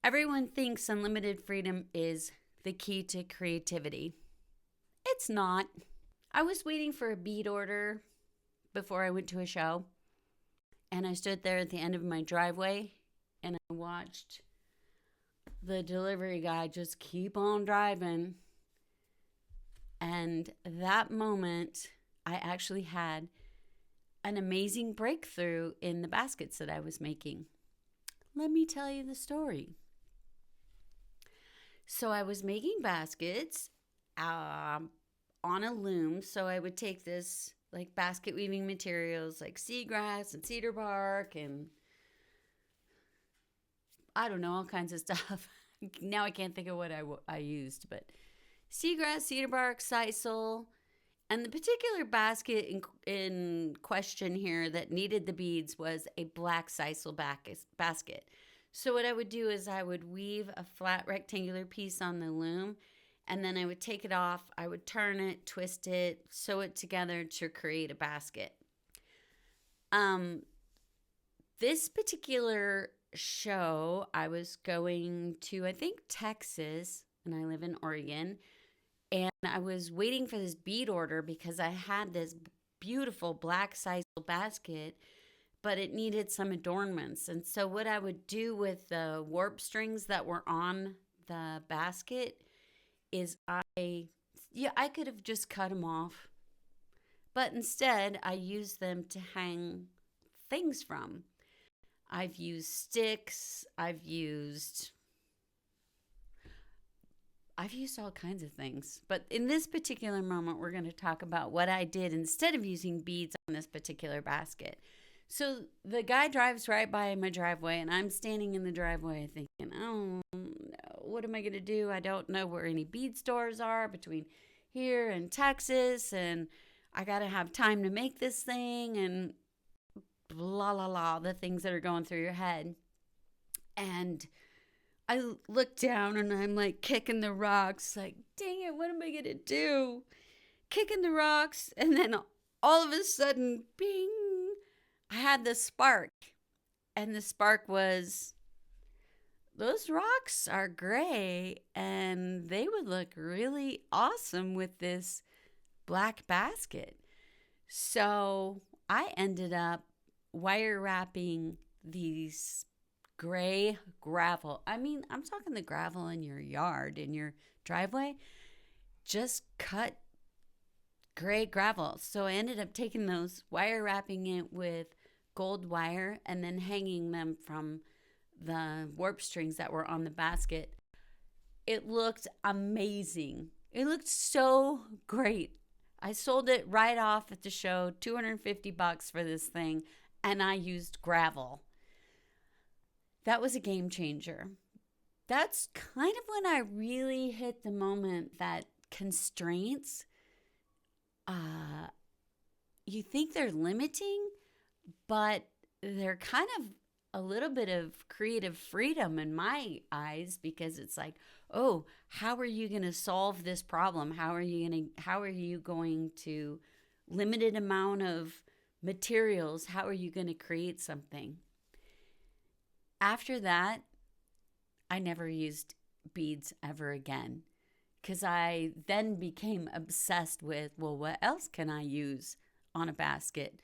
Everyone thinks unlimited freedom is the key to creativity. It's not. I was waiting for a bead order before I went to a show, and I stood there at the end of my driveway and I watched the delivery guy just keep on driving. And that moment, I actually had an amazing breakthrough in the baskets that I was making. Let me tell you the story. So I was making baskets on a loom. So I would take this like basket weaving materials like seagrass and cedar bark and I don't know, all kinds of stuff. Now I can't think of what I used, but seagrass, cedar bark, sisal, and the particular basket in question here that needed the beads was a black sisal basket. So what I would do is I would weave a flat rectangular piece on the loom, and then I would take it off. I would turn it, twist it, sew it together to create a basket. This particular show, I was going to, I think, Texas, and I live in Oregon. And I was waiting for this bead order because I had this beautiful black sisal basket, but it needed some adornments. And so what I would do with the warp strings that were on the basket is I could have just cut them off. But instead, I used them to hang things from. I've used sticks, I've used all kinds of things. But in this particular moment, we're going to talk about what I did instead of using beads on this particular basket. So the guy drives right by my driveway, and I'm standing in the driveway thinking, oh, no, what am I going to do? I don't know where any bead stores are between here and Texas, and I got to have time to make this thing, and blah, blah, blah, the things that are going through your head. And I look down and I'm like kicking the rocks, like, dang it, what am I going to do? Kicking the rocks. And then all of a sudden, bing, I had this spark. And the spark was, those rocks are gray and they would look really awesome with this black basket. So I ended up wire wrapping these gray gravel. I mean, I'm talking the gravel in your yard, in your driveway. Just cut gray gravel. So I ended up taking those, wire wrapping it with gold wire, and then hanging them from the warp strings that were on the basket. It looked amazing. It looked so great. I sold it right off at the show, $250 for this thing, and I used gravel. That was a game changer. That's kind of when I really hit the moment that constraints, you think they're limiting, but they're kind of a little bit of creative freedom in my eyes, because it's like, oh, how are you going to solve this problem? How are you going to limited amount of materials? How are you going to create something? After that, I never used beads ever again, because I then became obsessed with, well, what else can I use on a basket?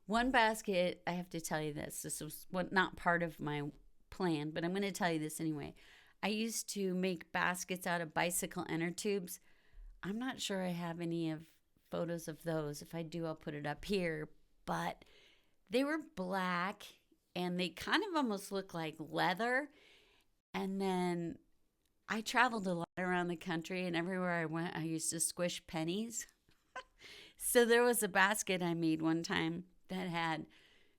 One basket, I have to tell you this. This was not part of my plan, but I'm going to tell you this anyway. I used to make baskets out of bicycle inner tubes. I'm not sure I have any of photos of those. If I do, I'll put it up here. But they were black, and they kind of almost look like leather. And then I traveled a lot around the country, and everywhere I went, I used to squish pennies. So there was a basket I made one time that had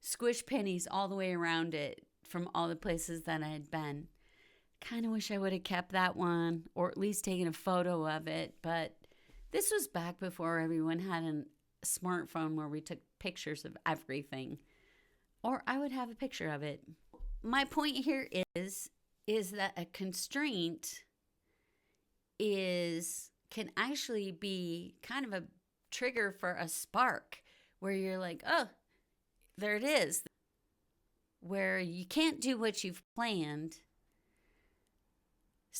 squish pennies all the way around it from all the places that I had been. Kind of wish I would have kept that one, or at least taken a photo of it. But this was back before everyone had a smartphone where we took pictures of everything. Or I would have a picture of it. My point here is that a constraint can actually be kind of a trigger for a spark, where you're like, oh, there it is. Where you can't do what you've planned,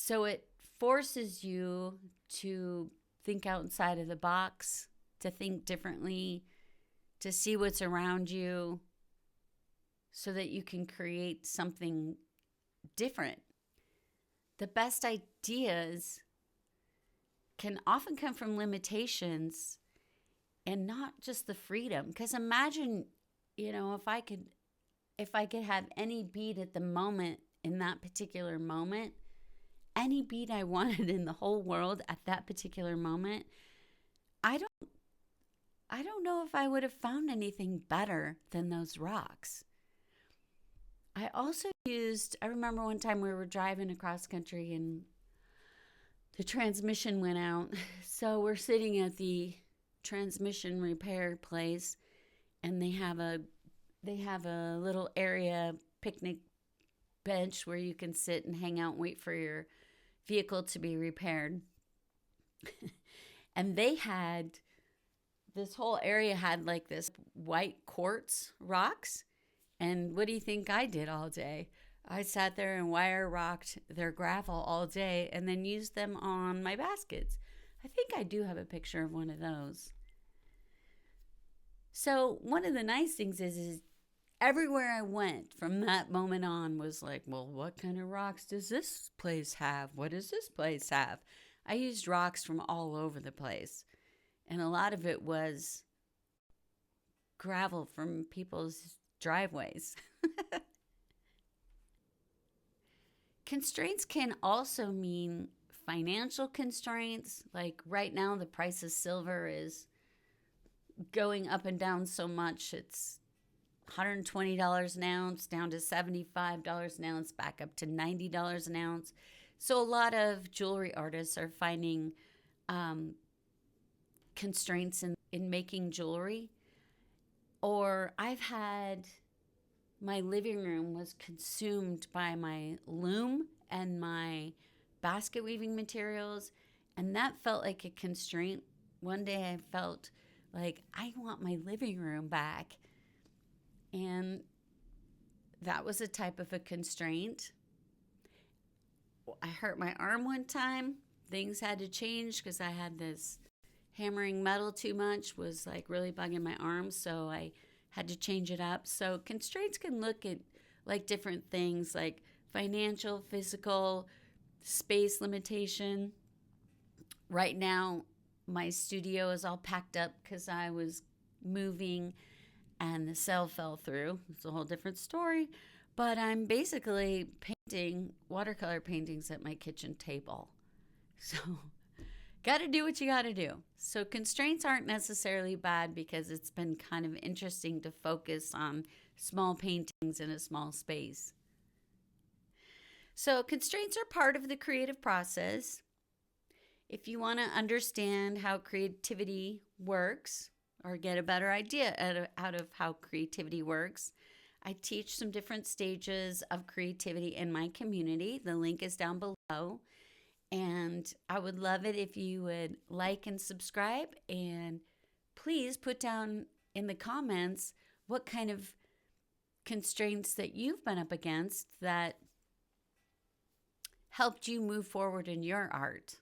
So it forces you to think outside of the box, to think differently, to see what's around you so that you can create something different. The best ideas can often come from limitations and not just the freedom. Because imagine, if I could have any beat at the moment in that particular moment, any beat I wanted in the whole world at that particular moment, I don't I don't know if I would have found anything better than those rocks. I remember one time we were driving across country and the transmission went out. So we're sitting at the transmission repair place and they have a little area picnic bench where you can sit and hang out and wait for your vehicle to be repaired. And this whole area had like this white quartz rocks. And what do you think I did all day? I sat there and wire rocked their gravel all day and then used them on my baskets. I think I do have a picture of one of those. So one of the nice things is everywhere I went from that moment on was like, well, what kind of rocks does this place have? What does this place have? I used rocks from all over the place. And a lot of it was gravel from people's driveways. Constraints can also mean financial constraints. Like right now, the price of silver is going up and down so much. It's $120 an ounce, down to $75 an ounce, back up to $90 an ounce. So a lot of jewelry artists are finding constraints in making jewelry. Or I've had my living room was consumed by my loom and my basket weaving materials, and that felt like a constraint. One day I felt like I want my living room back, and that was a type of a constraint. I hurt my arm one time. Things had to change because I had this hammering metal too much was like really bugging my arm, so I had to change it up. So constraints can look at like different things like financial, physical, space limitation. Right now, my studio is all packed up because I was moving and the cell fell through. It's a whole different story. But I'm basically painting watercolor paintings at my kitchen table. So got to do what you got to do. So constraints aren't necessarily bad because it's been kind of interesting to focus on small paintings in a small space. So constraints are part of the creative process. If you want to understand how creativity works or get a better idea out of how creativity works, I teach some different stages of creativity in my community. The link is down below. And I would love it if you would like and subscribe. And please put down in the comments what kind of constraints that you've been up against that helped you move forward in your art.